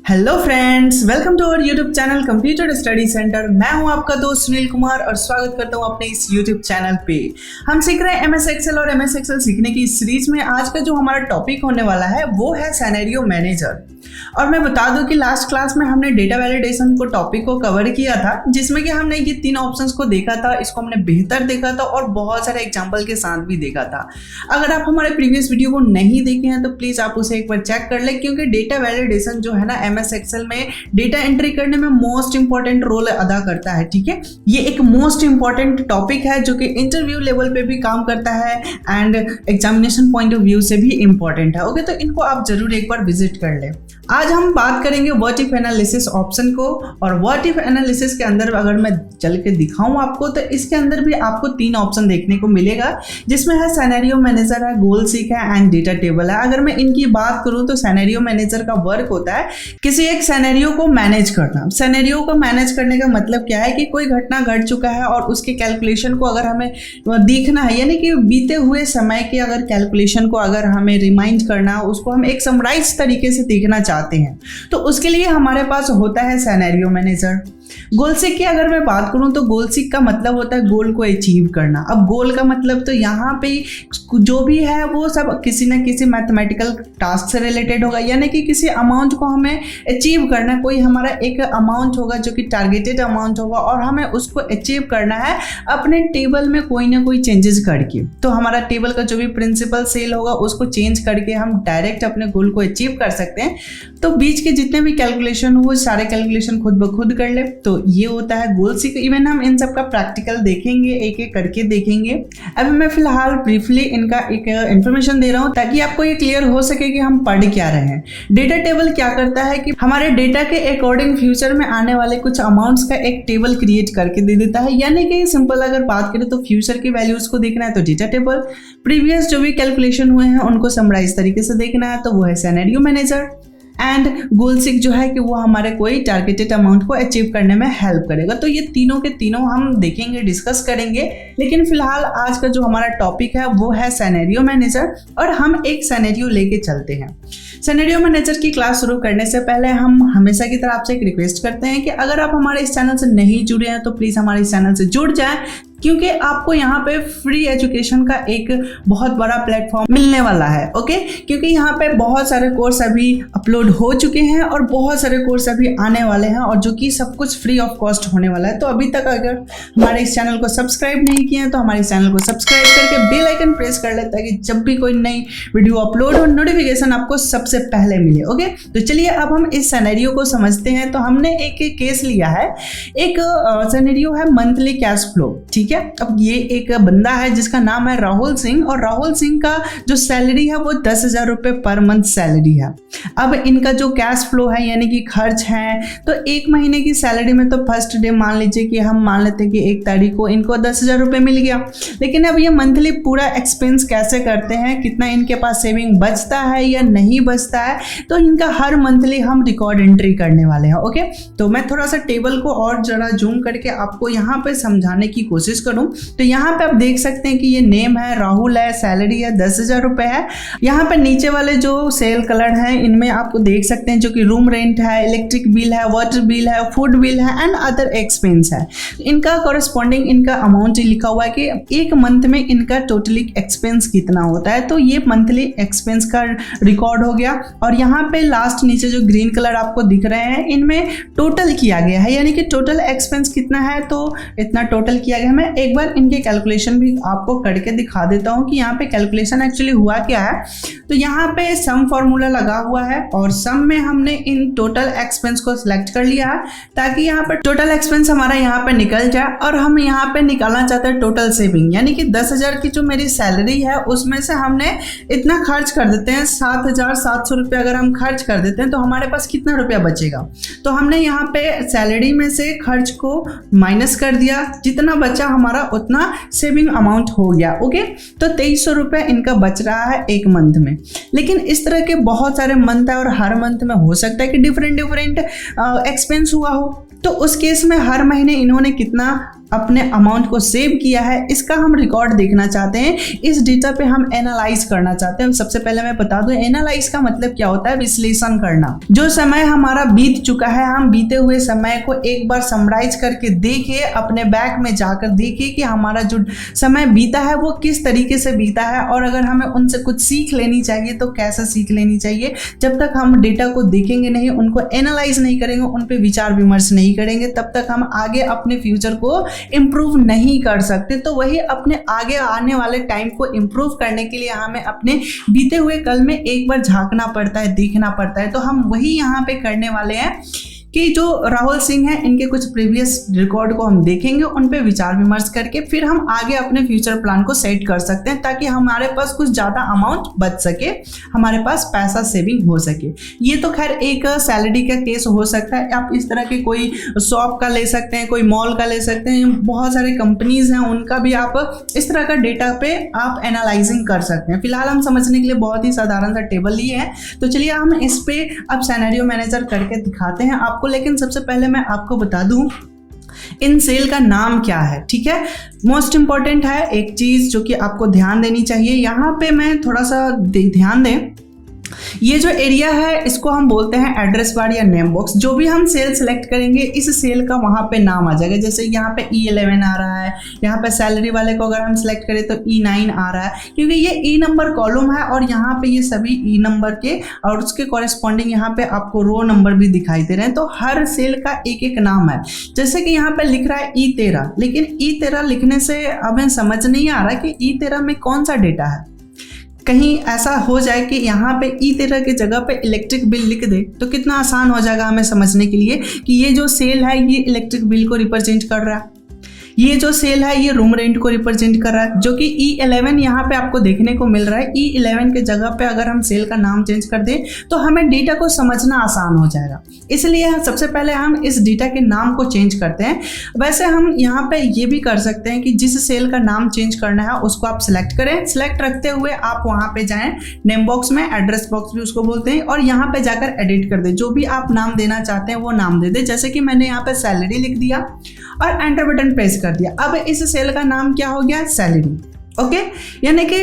Hello friends, welcome to our YouTube channel computer study centre. मैं हूं आपका दोस्त सुनील कुमार और स्वागत करता हूं अपने इस यूट्यूब चैनल पे। हम सीख रहे हैं एमएस एक्सेल और एमएस एक्सेल सीखने की इस सीरीज में आज का जो हमारा टॉपिक होने वाला है वो है सिनेरियो मैनेजर। और मैं बता दूं कि लास्ट क्लास में हमने डेटा वैलिडेशन को टॉपिक को कवर किया था, जिसमें कि हमने ये तीन ऑप्शंस को देखा था, इसको हमने बेहतर देखा था और बहुत सारे एग्जाम्पल के साथ भी देखा था। अगर आप हमारे प्रीवियस वीडियो को नहीं देखे हैं तो प्लीज आप उसे एक बार चेक कर लें, क्योंकि डेटा वैलिडेशन जो है ना एमएस एक्सेल में डेटा एंट्री करने में मोस्ट इंपॉर्टेंट रोल अदा करता है। ठीक है, ये एक मोस्ट इंपॉर्टेंट टॉपिक है जो कि इंटरव्यू लेवल पे भी काम करता है and examination point of view से भी इंपॉर्टेंट है। ओके, तो इनको आप जरूर एक बार विजिट कर लें। आज हम बात करेंगे व्हाट इफ एनालिसिस ऑप्शन को, और व्हाट इफ एनालिसिस के अंदर अगर मैं चल के दिखाऊं आपको तो इसके अंदर भी आपको तीन ऑप्शन देखने को मिलेगा, जिसमें है सिनेरियो मैनेजर है, गोल सीक है एंड डेटा टेबल है। अगर मैं इनकी बात करूं तो सिनेरियो मैनेजर का वर्क होता है किसी एक सिनेरियो को मैनेज करना। सिनेरियो को मैनेज करने का मतलब क्या है कि कोई घटना घट चुका है और उसके कैलकुलेशन को अगर हमें देखना है, यानी कि बीते हुए समय के अगर कैलकुलेशन को अगर हमें रिमाइंड करना है, उसको हम एक समराइज तरीके से देखना चाहते हैं, तो उसके लिए हमारे पास होता है सिनेरियो मैनेजर। गोल सीक की अगर मैं बात करूं तो गोल सीक का मतलब होता है गोल को अचीव करना। अब गोल का मतलब तो यहाँ पे जो भी है वो सब किसी न किसी मैथमेटिकल टास्क से रिलेटेड होगा, यानी कि किसी अमाउंट को हमें अचीव करना है। कोई हमारा एक अमाउंट होगा जो कि टारगेटेड अमाउंट होगा और हमें उसको अचीव करना है अपने टेबल में कोई ना कोई चेंजेस करके। तो हमारा टेबल का जो भी प्रिंसिपल सेल होगा उसको चेंज करके हम डायरेक्ट अपने गोल को अचीव कर सकते हैं। तो बीच के जितने भी कैलकुलेशन हो वो सारे कैलकुलेशन खुद ब खुद कर ले, तो ये होता है गोल सीक। इवन हम इन सब का प्रैक्टिकल देखेंगे, एक एक करके देखेंगे। अभी मैं फिलहाल ब्रीफली इनका एक इन्फॉर्मेशन दे रहा हूं ताकि आपको ये क्लियर हो सके कि हम पढ़ क्या रहे हैं। डेटा टेबल क्या करता है कि हमारे डेटा के अकॉर्डिंग फ्यूचर में आने वाले कुछ अमाउंट्स का एक टेबल क्रिएट करके दे देता है। यानी कि सिंपल अगर बात करें तो फ्यूचर की वैल्यूज को देखना है तो डेटा टेबल, प्रीवियस जो भी कैलकुलेशन हुए हैं उनको समराइज तरीके से देखना है तो वो है scenario manager, and goal seek जो है कि वो हमारे कोई टारगेटेड अमाउंट को अचीव करने में हेल्प करेगा। तो ये तीनों के तीनों हम देखेंगे, डिस्कस करेंगे। लेकिन फिलहाल आज का जो हमारा टॉपिक है वो है सिनेरियो मैनेजर, और हम एक सिनेरियो लेके चलते हैं। सिनेरियो मैनेजर की क्लास शुरू करने से पहले हम हमेशा की तरह आपसे एक रिक्वेस्ट करते हैं कि अगर आप हमारे इस चैनल से नहीं जुड़े हैं तो प्लीज हमारे इस चैनल से जुड़ जाएं, क्योंकि आपको यहाँ पे फ्री एजुकेशन का एक बहुत बड़ा प्लेटफॉर्म मिलने वाला है। ओके, क्योंकि यहाँ पे बहुत सारे कोर्स अभी अपलोड हो चुके हैं और बहुत सारे कोर्स अभी आने वाले हैं, और जो कि सब कुछ फ्री ऑफ कॉस्ट होने वाला है। तो अभी तक अगर हमारे इस चैनल को सब्सक्राइब नहीं किए हैं तो हमारे इस चैनल को सब्सक्राइब करके बेल आइकन प्रेस कर ले, ताकि जब भी कोई नई वीडियो अपलोड हो नोटिफिकेशन आपको सबसे पहले मिले। ओके, तो चलिए अब हम इस सिनेरियो को समझते हैं। तो हमने एक केस लिया है, एक सिनेरियो है मंथली कैश फ्लो। ठीक है, अब ये एक बंदा है जिसका नाम है राहुल सिंह, और राहुल सिंह का जो सैलरी है वो 10,000 रुपये पर मंथ सैलरी है। अब इनका जो कैश फ्लो है यानी कि खर्च है, तो एक महीने की सैलरी में तो फर्स्ट डे मान लीजिए कि हम मान लेते हैं कि 1 तारीख को इनको 10,000 रुपये मिल गया। लेकिन अब ये मंथली पूरा एक्सपेंस कैसे करते हैं, कितना इनके पास सेविंग बचता है या नहीं बचता है, तो इनका हर मंथली हम रिकॉर्ड एंट्री करने वाले हैं। ओके, तो मैं थोड़ा सा टेबल को और जरा जूम करके आपको यहाँ पे समझाने की कोशिश करूँ। तो यहाँ पे आप देख सकते हैं कि ये नेम है, राहुल है, सैलरी है 10,000 रुपये है। यहाँ पे नीचे वाले जो सेल कलर हैं इनमें आपको देख सकते हैं जो कि रूम रेंट है, इलेक्ट्रिक बिल है, वाटर बिल है, फूड बिल है एंड अदर एक्सपेंस है। इनका कॉरेस्पॉन्डिंग इनका अमाउंट लिखा हुआ है कि एक मंथ में इनका टोटली एक्सपेंस कितना होता है। तो ये मंथली एक्सपेंस का रिकॉर्ड हो गया, और यहाँ पे लास्ट नीचे जो ग्रीन कलर आपको दिख रहे हैं इनमें टोटल किया गया है, यानी कि टोटल एक्सपेंस कितना है तो इतना टोटल किया गया। मैं एक बार इनके कैलकुलेशन भी आपको करके दिखा देता हूं कि यहाँ पे कैलकुलेशन एक्चुअली हुआ क्या है। तो यहाँ पे सम फॉर्मूला लगा हुआ है, और सम में हमने इन टोटल एक्सपेंस को सिलेक्ट कर लिया है ताकि यहाँ पे टोटल एक्सपेंस हमारा यहाँ पे निकल जाए। और हम यहाँ पे निकालना चाहते हैं टोटल सेविंग, यानी कि 10,000 की जो मेरी सैलरी है उसमें से हमने इतना खर्च कर देते हैं, 7,700 रुपये अगर हम खर्च कर देते हैं तो हमारे पास कितना रुपया बचेगा। तो हमने यहाँ पे सैलरी में से खर्च को माइनस कर दिया, जितना बचा हमारा उतना सेविंग अमाउंट हो गया। ओके, तो 2300 रुपये इनका बच रहा है एक मंथ में। लेकिन इस तरह के बहुत सारे मंथ है और हर मंथ में हो सकता है कि डिफरेंट एक्सपेंस हुआ हो, तो उस केस में हर महीने इन्होंने कितना अपने अमाउंट को सेव किया है, इसका हम रिकॉर्ड देखना चाहते हैं। इस डेटा पे हम एनालाइज करना चाहते हैं। सबसे पहले मैं बता दूं एनालाइज का मतलब क्या होता है, विश्लेषण करना। जो समय हमारा बीत चुका है, हम बीते हुए समय को एक बार समराइज करके देखें, अपने बैक में जाकर देखें कि हमारा जो समय बीता है वो किस तरीके से बीता है, और अगर हमें उनसे कुछ सीख लेनी चाहिए तो कैसे सीख लेनी चाहिए। जब तक हम डेटा को देखेंगे नहीं, उनको एनालाइज नहीं करेंगे, उन पे विचार विमर्श नहीं करेंगे, तब तक हम आगे अपने फ्यूचर को इम्प्रूव नहीं कर सकते। तो वही अपने आगे आने वाले टाइम को इम्प्रूव करने के लिए हमें अपने बीते हुए कल में एक बार झांकना पड़ता है, देखना पड़ता है। तो हम वही यहाँ पे करने वाले हैं कि जो राहुल सिंह हैं, इनके कुछ प्रीवियस रिकॉर्ड को हम देखेंगे, उन पे विचार विमर्श करके फिर हम आगे अपने फ्यूचर प्लान को सेट कर सकते हैं, ताकि हमारे पास कुछ ज़्यादा अमाउंट बच सके, हमारे पास पैसा सेविंग हो सके। ये तो खैर एक सैलरी का केस हो सकता है। आप इस तरह के कोई शॉप का ले सकते हैं, कोई मॉल का ले सकते हैं, बहुत सारे कंपनीज हैं, उनका भी आप इस तरह का डेटा पे आप एनालाइजिंग कर सकते हैं। फिलहाल हम समझने के लिए बहुत ही साधारण सा टेबल लिए हैं, तो चलिए हम इस पे अब सिनेरियो मैनेजर करके दिखाते हैं आपको। लेकिन सबसे पहले मैं आपको बता दूं इन सेल का नाम क्या है, ठीक है। मोस्ट इंपॉर्टेंट है एक चीज जो कि आपको ध्यान देनी चाहिए। यहाँ पे मैं थोड़ा सा ध्यान दें, ये जो एरिया है इसको हम बोलते हैं एड्रेस बार या नेम बॉक्स। जो भी हम सेल सेलेक्ट करेंगे, इस सेल का वहाँ पे नाम आ जाएगा। जैसे यहाँ पे E11 आ रहा है, यहाँ पे सैलरी वाले को अगर हम सेलेक्ट करें तो E9 आ रहा है, क्योंकि ये E नंबर कॉलम है और यहाँ पे ये सभी E नंबर के और उसके कॉरेस्पॉन्डिंग यहाँ पे आपको रो नंबर भी दिखाई दे रहे हैं। तो हर सेल का एक एक नाम है। जैसे कि यहाँ पे लिख रहा है E13, लेकिन E13 लिखने से हमें समझ नहीं आ रहा कि E13 में कौन सा डेटा है। कहीं ऐसा हो जाए कि यहाँ पे E13 की जगह पे इलेक्ट्रिक बिल लिख दे तो कितना आसान हो जाएगा हमें समझने के लिए कि ये जो सेल है ये इलेक्ट्रिक बिल को रिप्रेजेंट कर रहा है, ये जो सेल है ये रूम रेंट को रिप्रेजेंट कर रहा है। जो कि E11 यहाँ पे आपको देखने को मिल रहा है। E11 के जगह पे अगर हम सेल का नाम चेंज कर दें तो हमें डेटा को समझना आसान हो जाएगा। इसलिए सबसे पहले हम इस डेटा के नाम को चेंज करते हैं। वैसे हम यहाँ पे ये भी कर सकते हैं कि जिस सेल का नाम चेंज करना है उसको आप सिलेक्ट करें। सिलेक्ट रखते हुए आप वहाँ पे जाएं, नेम बॉक्स में एड्रेस बॉक्स भी उसको बोलते हैं, और यहाँ पे जाकर एडिट कर दे। जो भी आप नाम देना चाहते हैं वो नाम दे दे। जैसे कि मैंने यहाँ पे सैलरी लिख दिया और एंटर बटन प्रेस कर दिया। अब इस सेल का नाम क्या हो गया, सैलरी। ओके, यानी कि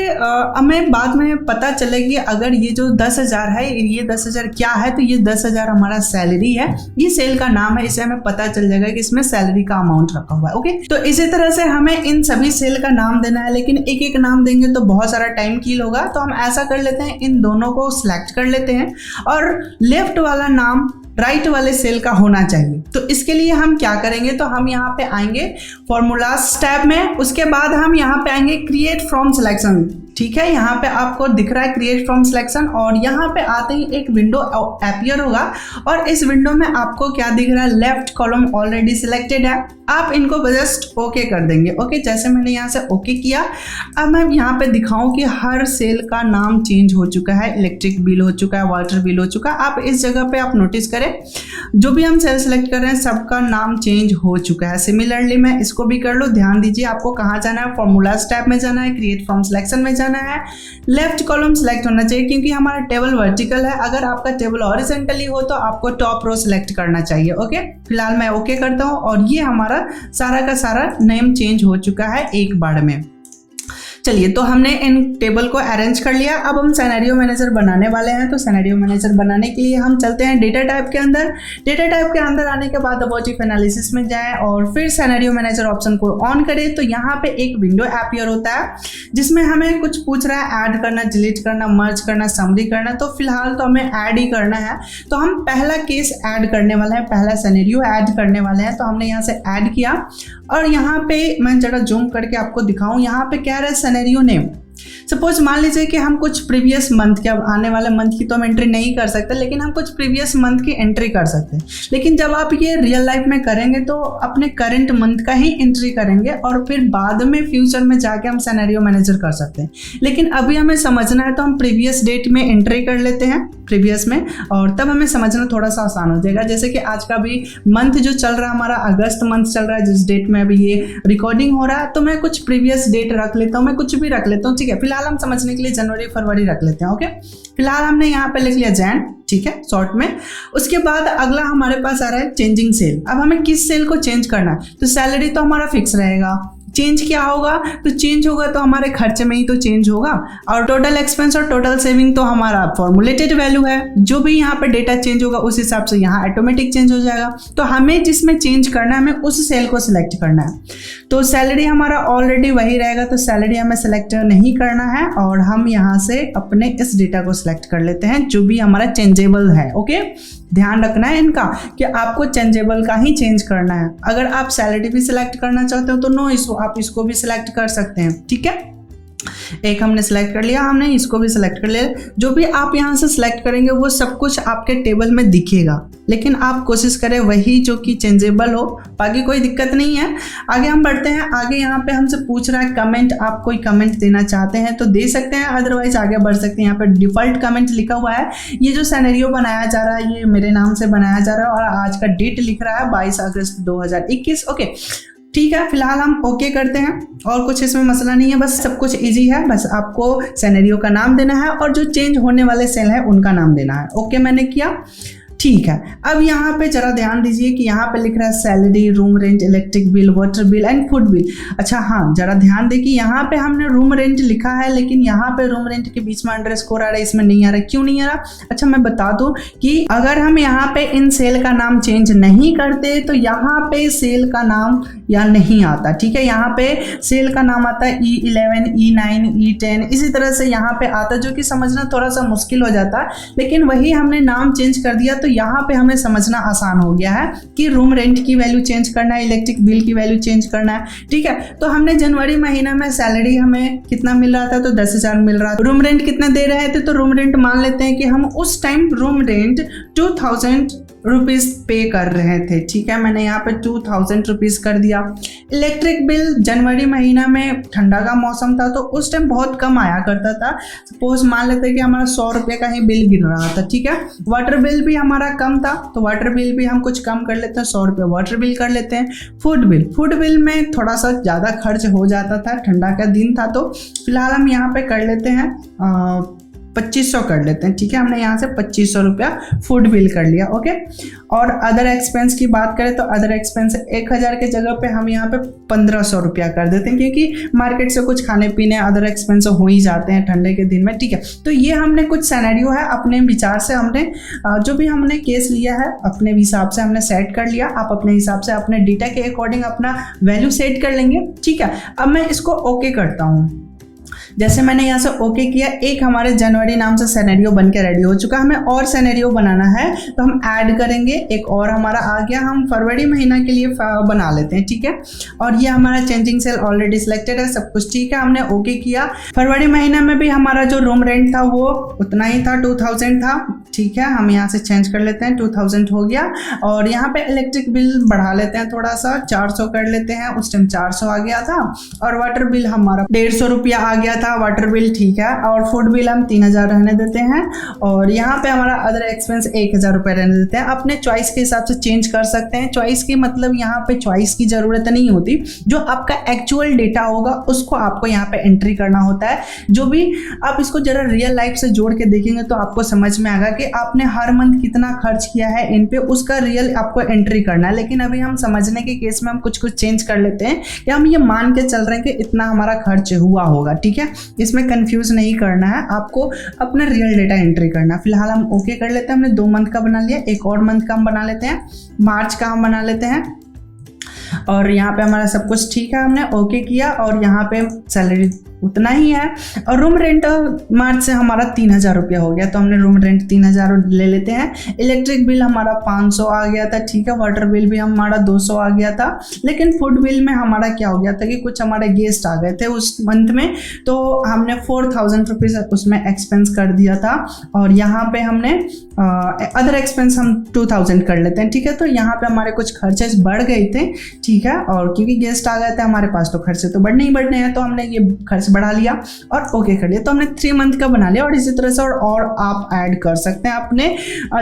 हमें बाद में पता चलेगी अगर ये जो 10,000 है, ये 10,000 क्या है, तो ये 10,000 हमारा सैलरी है, ये सेल का नाम है। इससे हमें पता चल जाएगा कि इसमें सैलरी का अमाउंट रखा हुआ है। ओके, तो इसी तरह से हमें इन सभी सेल का नाम देना है, लेकिन एक एक नाम देंगे तो बहुत सारा टाइम किल होगा। तो हम ऐसा कर लेते हैं, इन दोनों को सिलेक्ट कर लेते हैं और लेफ्ट वाला नाम राइट वाले सेल का होना चाहिए। तो इसके लिए हम क्या करेंगे, तो हम यहाँ पे आएंगे फॉर्मूलाज टैब में, उसके बाद हम यहाँ पे आएंगे क्रिएट फ्रॉम सिलेक्शन। ठीक है, यहाँ पे आपको दिख रहा है क्रिएट फ्रॉम सिलेक्शन, और यहाँ पे आते ही एक विंडो अपीयर होगा और इस विंडो में आपको क्या दिख रहा है, लेफ्ट कॉलम ऑलरेडी सिलेक्टेड है। आप इनको जस्ट ओके कर देंगे। ओके, जैसे मैंने यहाँ से ओके किया, अब मैं यहाँ पे दिखाऊं कि हर सेल का नाम चेंज हो चुका है, इलेक्ट्रिक बिल हो चुका है, वाटर बिल हो चुका है। आप इस जगह पे आप नोटिस करें, जो भी हम सेल सेलेक्ट कर रहे हैं सबका नाम चेंज हो चुका है। सिमिलरली मैं इसको भी कर लो। ध्यान दीजिए आपको कहाँ जाना है, फॉर्मूलाज टैब में जाना है, क्रिएट फ्रॉम सिलेक्शन में जाना है, लेफ्ट कॉलम सिलेक्ट होना चाहिए क्योंकि हमारा टेबल वर्टिकल है। अगर आपका टेबल हॉरिजॉन्टली हो तो आपको टॉप रो सिलेक्ट करना चाहिए। ओके, फिलहाल मैं ओके करता हूँ और ये हमारा सारा का सारा नेम चेंज हो चुका है एक बार में। चलिए, तो हमने इन टेबल को अरेंज कर लिया। अब हम सिनेरियो मैनेजर बनाने वाले हैं। तो सिनेरियो मैनेजर बनाने के लिए हम चलते हैं डेटा टाइप के अंदर। डेटा टाइप के अंदर आने के बाद अबाउट इफ एनालिसिस में जाएं और फिर सिनेरियो मैनेजर ऑप्शन को ऑन करें। तो यहाँ पे एक विंडो अपीयर होता है जिसमें हमें कुछ पूछ रहा है, ऐड करना, डिलीट करना, मर्ज करना, समरी करना। तो फिलहाल तो हमें ऐड ही करना है। तो हम पहला केस ऐड करने वाले हैं, पहला सिनेरियो ऐड करने वाले हैं। तो हमने यहाँ से ऐड किया और यहाँ पे मैं जरा जूम करके आपको दिखाऊं, यहाँ पे क्या रहा है सिनेरियो नेम। सपोज मान लीजिए कि हम कुछ प्रीवियस मंथ के, अब आने वाले मंथ की तो हम एंट्री नहीं कर सकते, लेकिन हम कुछ प्रीवियस मंथ की एंट्री कर सकते हैं। लेकिन जब आप ये रियल लाइफ में करेंगे तो अपने करंट मंथ का ही एंट्री करेंगे और फिर बाद में फ्यूचर में जाके हम सिनेरियो मैनेजर कर सकते हैं। लेकिन अभी हमें समझना है तो हम प्रीवियस डेट में एंट्री कर लेते हैं। प्रीवियस में, और तब हमें समझना थोड़ा सा आसान हो जाएगा। जैसे कि आज का भी मंथ जो चल रहा है हमारा अगस्त मंथ चल रहा है, जिस डेट में अभी ये रिकॉर्डिंग हो रहा है, तो मैं कुछ प्रीवियस डेट रख लेता हूँ, मैं कुछ भी रख लेता हूँ, ठीक है। फिलहाल हम समझने के लिए जनवरी फरवरी रख लेते हैं, ओके। फिलहाल हमने यहाँ पे लिख लिया जैन, ठीक है, शॉर्ट में। उसके बाद अगला हमारे पास आ रहा है चेंजिंग सेल। अब हमें किस सेल को चेंज करना है, तो सैलरी तो हमारा फिक्स रहेगा, चेंज क्या होगा, तो चेंज होगा तो हमारे खर्चे में ही तो चेंज होगा, और टोटल एक्सपेंस और टोटल सेविंग तो हमारा फॉर्मुलेटेड वैल्यू है, जो भी यहाँ पे डेटा चेंज होगा उस हिसाब से यहाँ ऑटोमेटिक चेंज हो जाएगा। तो हमें जिसमें चेंज करना है, हमें उस सेल को सिलेक्ट करना है। तो सैलरी हमारा ऑलरेडी वही रहेगा, तो सैलरी हमें सिलेक्ट नहीं करना है, और हम यहाँ से अपने इस डेटा को सिलेक्ट कर लेते हैं जो भी हमारा चेंजेबल है, ओके। ध्यान रखना है इनका कि आपको चेंजेबल का ही चेंज करना है। अगर आप सैलरी भी सिलेक्ट करना चाहते हो तो नो इशू, आप इसको भी सिलेक्ट कर सकते हैं, ठीक है। एक हमने सेलेक्ट कर लिया, हमने इसको भी सिलेक्ट कर लिया। जो भी आप यहाँ से सिलेक्ट करेंगे वो सब कुछ आपके टेबल में दिखेगा, लेकिन आप कोशिश करें वही जो कि चेंजेबल हो, बाकी कोई दिक्कत नहीं है। आगे हम बढ़ते हैं। आगे यहाँ पे हमसे पूछ रहा है कमेंट, आप कोई कमेंट देना चाहते हैं तो दे सकते हैं, अदरवाइज आगे बढ़ सकते हैं। यहाँ पे डिफॉल्ट कमेंट लिखा हुआ है। ये जो सिनेरियो बनाया जा रहा है ये मेरे नाम से बनाया जा रहा है, और आज का डेट लिख रहा है 22 अगस्त 2021, ओके, ठीक है। फिलहाल हम ओके करते हैं, और कुछ इसमें मसला नहीं है, बस सब कुछ इजी है। बस आपको सिनेरियो का नाम देना है और जो चेंज होने वाले सेल है उनका नाम देना है, ओके मैंने किया, ठीक है। अब यहाँ पे जरा ध्यान दीजिए कि यहाँ पे लिख रहा है salary, room rent, electric bill, water bill and food bill. अच्छा हाँ, जरा ध्यान देखिए, यहाँ पे हमने रूम रेंट लिखा है, लेकिन यहाँ पे रूम रेंट के बीच में अंडरस्कोर आ रहा है, इसमें नहीं आ रहा है। क्यों नहीं आ रहा? अच्छा मैं बता दूं कि अगर हम यहाँ पे इन सेल का नाम चेंज नहीं करते तो यहाँ पे सेल का नाम या नहीं आता, ठीक है। यहाँ पे सेल का नाम आता है E11, E9, E10, इसी तरह से यहाँ पे आता, जो कि समझना थोड़ा सा मुश्किल हो जाता है, लेकिन वही हमने नाम चेंज कर दिया तो यहाँ पे हमें समझना आसान हो गया है कि रूम रेंट की वैल्यू चेंज करना है, इलेक्ट्रिक बिल की वैल्यू चेंज करना है, ठीक है। तो हमने जनवरी महीना में सैलरी हमें कितना मिल रहा था, तो 10,000 मिल रहा था। रूम रेंट कितना दे रहे थे, तो रूम रेंट मान लेते हैं कि हम उस टाइम रूम रेंट 2000 रुपीज पे कर रहे थे, ठीक है। मैंने यहाँ पे 2000 रुपीज कर दिया। इलेक्ट्रिक बिल जनवरी महीना में ठंडा का मौसम था तो उस टाइम बहुत कम आया करता था, सपोज मान लेते हैं कि हमारा 100 रुपये का ही बिल गिर रहा था, ठीक है। वाटर बिल भी हमारा कम था तो वाटर बिल भी हम कुछ कम कर लेते हैं, 100 रुपये वाटर बिल कर लेते हैं। फूड बिल में थोड़ा सा ज़्यादा खर्च हो जाता था, ठंडा का दिन था, तो फिलहाल हम यहाँ पे कर लेते हैं 2500 कर लेते हैं, ठीक है। हमने यहाँ से 2500 रुपया फूड बिल कर लिया, ओके। और अदर एक्सपेंस की बात करें तो अदर एक्सपेंस 1000 के जगह पे हम यहाँ पे 1500 रुपया कर देते हैं, क्योंकि मार्केट से कुछ खाने पीने अदर एक्सपेंस हो ही जाते हैं ठंडे के दिन में, ठीक है। तो ये हमने कुछ सिनेरियो है अपने विचार से, हमने जो भी हमने केस लिया है अपने हिसाब से हमने सेट कर लिया। आप अपने हिसाब से अपने डेटा के अकॉर्डिंग अपना वैल्यू सेट कर लेंगे, ठीक है। अब मैं इसको ओके करता हूँ। जैसे मैंने यहाँ से ओके किया, एक हमारे जनवरी नाम से सिनेरियो बन के रेडी हो चुका। हमें और सिनेरियो बनाना है तो हम ऐड करेंगे, एक और हमारा आ गया, हम फरवरी महीना के लिए बना लेते हैं, ठीक है। और ये हमारा चेंजिंग सेल ऑलरेडी सिलेक्टेड है, सब कुछ ठीक है, हमने ओके किया। फरवरी महीना में भी हमारा जो रूम रेंट था वो उतना ही था, 2000 था, ठीक है। हम यहाँ से चेंज कर लेते हैं, 2000 हो गया। और यहाँ पे इलेक्ट्रिक बिल बढ़ा लेते हैं थोड़ा सा, 400 कर लेते हैं, उस टाइम 400 आ गया था। और वाटर बिल हमारा 150 रुपया आ गया था वाटर बिल, ठीक है। और फूड बिल हम 3000 रहने देते हैं। और यहाँ पे हमारा अदर एक्सपेंस 1000 रुपये रहने देते हैं। अपने चॉइस के हिसाब से चेंज कर सकते हैं। चॉइस की मतलब यहाँ पे चॉइस की जरूरत नहीं होती, जो आपका एक्चुअल डेटा होगा उसको आपको यहाँ पे एंट्री करना होता है। जो भी आप इसको जरा रियल लाइफ से जोड़ के देखेंगे तो आपको समझ में आएगा कि आपने हर मंथ कितना खर्च किया है इन पे, उसका रियल आपको एंट्री करना है। लेकिन अभी हम समझने के केस में हम कुछ चेंज कर लेते हैं, या हम ये मान के चल रहे हैं कि इतना हमारा खर्च हुआ होगा, ठीक है। इसमें कंफ्यूज नहीं करना है, आपको अपना रियल डेटा एंट्री करना है। फिलहाल हम ओके कर लेते हैं। हमने 2 मंथ का बना लिया, एक और मंथ का हम बना लेते हैं, मार्च का हम बना लेते हैं। और यहाँ पे हमारा सब कुछ ठीक है, हमने ओके किया। और यहाँ पे सैलरी उतना ही है। और रूम रेंट मार्च से हमारा 3000 रुपया हो गया, तो हमने रूम रेंट 3000 ले लेते हैं। इलेक्ट्रिक बिल हमारा 500 आ गया था, ठीक है। वाटर बिल भी हमारा 200 आ गया था। लेकिन फूड बिल में हमारा क्या हो गया था कि कुछ हमारे गेस्ट आ गए थे उस मंथ में, तो हमने 4000 रुपीज़ उसमें एक्सपेंस कर दिया था। और यहाँ पे हमने अदर एक्सपेंस हम 2000 कर लेते हैं, ठीक है। तो यहाँ पे हमारे कुछ खर्चे बढ़ गए थे, ठीक है। और क्योंकि गेस्ट आ गए थे हमारे पास तो खर्चे तो बढ़ने ही बढ़ने हैं, तो हमने ये खर्चे खर्च बढ़ा लिया और ओके कर लिया। तो हमने 3 मंथ का बना लिया और इसी तरह से और आप ऐड कर सकते हैं अपने,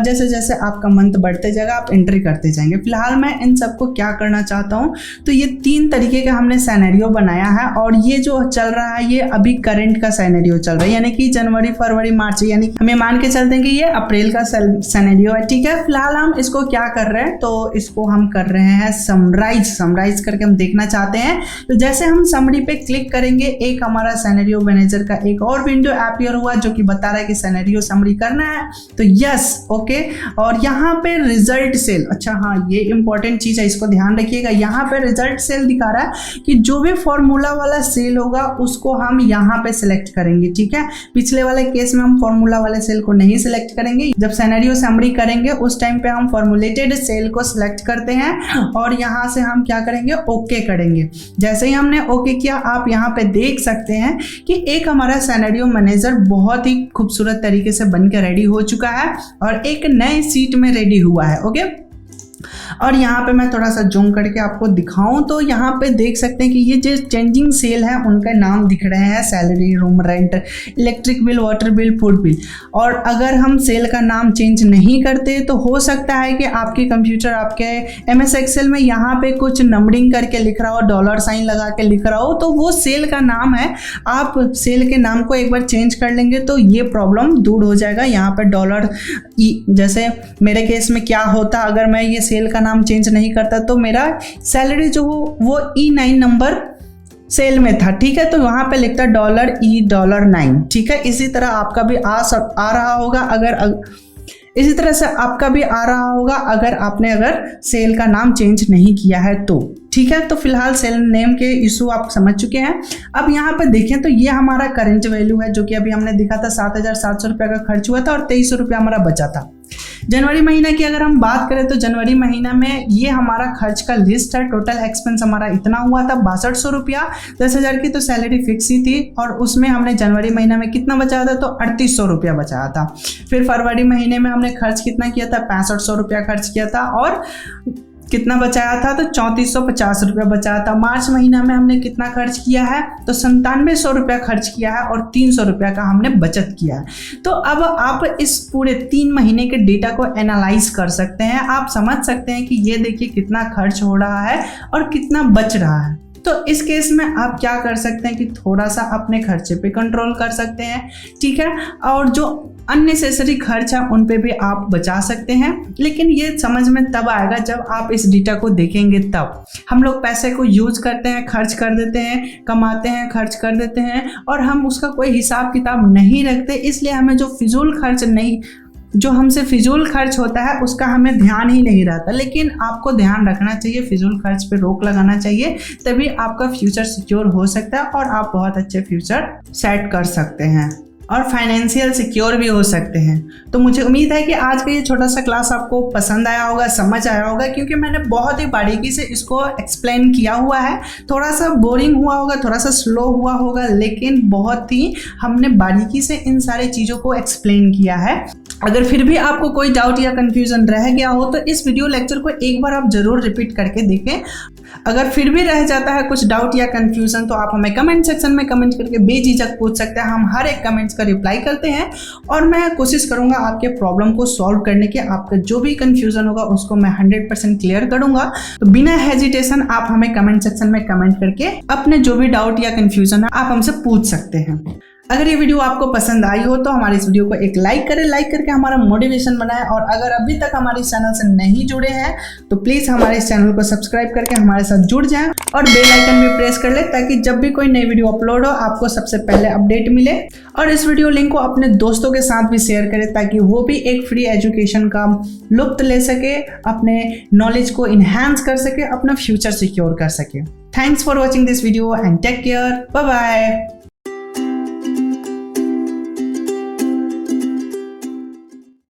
जैसे जैसे आपका मंथ बढ़ते जाएगा आप एंट्री करते जाएंगे। फिलहाल मैं इन सबको क्या करना चाहता हूँ, तो ये 3 तरीके का हमने सिनेरियो बनाया है और ये जो चल रहा है ये अभी करंट का सिनेरियो चल रहा है, यानी कि जनवरी फरवरी मार्च, यानी हमें मान के चलते हैं कि ये अप्रैल का सिनेरियो है। ठीक है, फिलहाल हम इसको क्या कर रहे हैं, तो इसको हम कर रहे हैं समराइज करके हम देखना चाहते हैं। तो जैसे हम समरी पे क्लिक करेंगे, एक हमारा सिनेरियो मैनेजर का एक और विंडो अपीयर हुआ जो कि बता रहा है कि सिनेरियो समरी करना है। तो यस ओके, और यहाँ पे रिजल्ट सेल, अच्छा हाँ ये इंपॉर्टेंट चीज है, इसको ध्यान रखिएगा। यहाँ पे रिजल्ट सेल दिखा रहा है कि जो भी फॉर्मूला वाला सेल होगा उसको हम यहाँ पे सिलेक्ट करेंगे। ठीक है, पिछले वाले केस में हम फॉर्मूला वाले सेल को नहीं सिलेक्ट करेंगे, जब सिनेरियो समरी करेंगे उस टाइम पे हम फॉर्मुलेटेड सेल को सिलेक्ट करते हैं और यहाँ से हम क्या करेंगे, ओके करेंगे। जैसे ही हमने ओके किया, आप यहाँ पे देख सकते हैं कि एक हमारा सिनेरियो मैनेजर बहुत ही खूबसूरत तरीके से बनकर रेडी हो चुका है और एक नए सीट में रेडी हुआ है। ओके, और यहाँ पे मैं थोड़ा सा जूम करके आपको दिखाऊं तो यहाँ पे देख सकते हैं कि ये जो चेंजिंग सेल है उनका नाम दिख रहे हैं, salary, room rent, electric bill, water bill, food bill. और अगर हम सेल का नाम चेंज नहीं करते तो हो सकता है कि आपके कंप्यूटर आपके MS एक्सेल में यहाँ पे कुछ नंबरिंग करके लिख रहा हो, डॉलर साइन लगा के लिख रहा हो, तो वो सेल का नाम है। आप सेल के नाम को एक बार चेंज कर लेंगे तो ये प्रॉब्लम दूर हो जाएगा। यहाँ पे डॉलर जैसे मेरे केस में क्या होता, अगर मैं ये सेल का नाम चेंज नहीं करता तो मेरा सैलरी जो वो E9 नंबर सेल में था। ठीक है, तो वहां पे लिखता $E9। ठीक है, इसी तरह आपका भी आ रहा होगा, इसी तरह से आपका भी आ रहा होगा अगर आपने सेल का नाम चेंज नहीं किया है तो। ठीक है, तो फिलहाल सेल नेम के इशू आप समझ चुके हैं। अब यहाँ पर देखें तो ये हमारा करंट वैल्यू है जो कि अभी हमने दिखा था, 7,700 रुपये का खर्च हुआ था और 2300 रुपया हमारा बचा था। जनवरी महीना की अगर हम बात करें तो जनवरी महीना में ये हमारा खर्च का लिस्ट है। टोटल एक्सपेंस हमारा इतना हुआ था 6200 रुपया, 10,000 की तो सैलरी फिक्स ही थी और उसमें हमने जनवरी महीना में कितना बचाया था, तो 3800 रुपया बचाया था। फिर फरवरी महीने में हमने खर्च कितना किया था, 6500 रुपया खर्च किया था और कितना बचाया था, तो 3450 रुपया बचाया था। मार्च महीना में हमने कितना खर्च किया है, तो 9700 रुपया खर्च किया है और 300 रुपया का हमने बचत किया है। तो अब आप इस पूरे 3 महीने के डेटा को एनालाइज कर सकते हैं। आप समझ सकते हैं कि ये देखिए कितना खर्च हो रहा है और कितना बच रहा है। तो इस केस में आप क्या कर सकते हैं कि थोड़ा सा अपने खर्चे पे कंट्रोल कर सकते हैं। ठीक है, और जो अननेसेसरी खर्च है उन पे भी आप बचा सकते हैं, लेकिन ये समझ में तब आएगा जब आप इस डेटा को देखेंगे। तब हम लोग पैसे को यूज करते हैं, खर्च कर देते हैं, कमाते हैं, खर्च कर देते हैं और हम उसका कोई हिसाब किताब नहीं रखते, इसलिए हमें जो हमसे फिजूल खर्च होता है उसका हमें ध्यान ही नहीं रहता। लेकिन आपको ध्यान रखना चाहिए, फिजूल खर्च पे रोक लगाना चाहिए, तभी आपका फ्यूचर सिक्योर हो सकता है और आप बहुत अच्छे फ्यूचर सेट कर सकते हैं और फाइनेंशियल सिक्योर भी हो सकते हैं। तो मुझे उम्मीद है कि आज का ये छोटा सा क्लास आपको पसंद आया होगा, समझ आया होगा, क्योंकि मैंने बहुत ही बारीकी से इसको एक्सप्लेन किया हुआ है। थोड़ा सा बोरिंग हुआ होगा, थोड़ा सा स्लो हुआ होगा, लेकिन बहुत ही हमने बारीकी से इन सारी चीज़ों को एक्सप्लेन किया है। अगर फिर भी आपको कोई डाउट या कंफ्यूजन रह गया हो तो इस वीडियो लेक्चर को एक बार आप जरूर रिपीट करके देखें। अगर फिर भी रह जाता है कुछ डाउट या कंफ्यूजन तो आप हमें कमेंट सेक्शन में कमेंट करके बेझिझक पूछ सकते हैं। हम हर एक कमेंट्स का रिप्लाई करते हैं और मैं कोशिश करूंगा आपके प्रॉब्लम को सॉल्व करने के। आपका जो भी कंफ्यूजन होगा उसको मैं 100% क्लियर करूंगा। तो बिना हेजिटेशन आप हमें कमेंट सेक्शन में कमेंट करके अपने जो भी डाउट या कंफ्यूजन है आप हमसे पूछ सकते हैं। अगर ये वीडियो आपको पसंद आई हो तो हमारे इस वीडियो को एक लाइक करें, लाइक करके हमारा मोटिवेशन बनाएं। और अगर अभी तक हमारे इस चैनल से नहीं जुड़े हैं तो प्लीज़ हमारे इस चैनल को सब्सक्राइब करके हमारे साथ जुड़ जाएं और बेल आइकन भी प्रेस कर लें ताकि जब भी कोई नई वीडियो अपलोड हो आपको सबसे पहले अपडेट मिले। और इस वीडियो लिंक को अपने दोस्तों के साथ भी शेयर करें ताकि वो भी एक फ्री एजुकेशन का लुत्फ ले सके, अपने नॉलेज को इन्हांस कर सके, अपना फ्यूचर सिक्योर कर सके। Thanks for watching this video and take care, bye bye.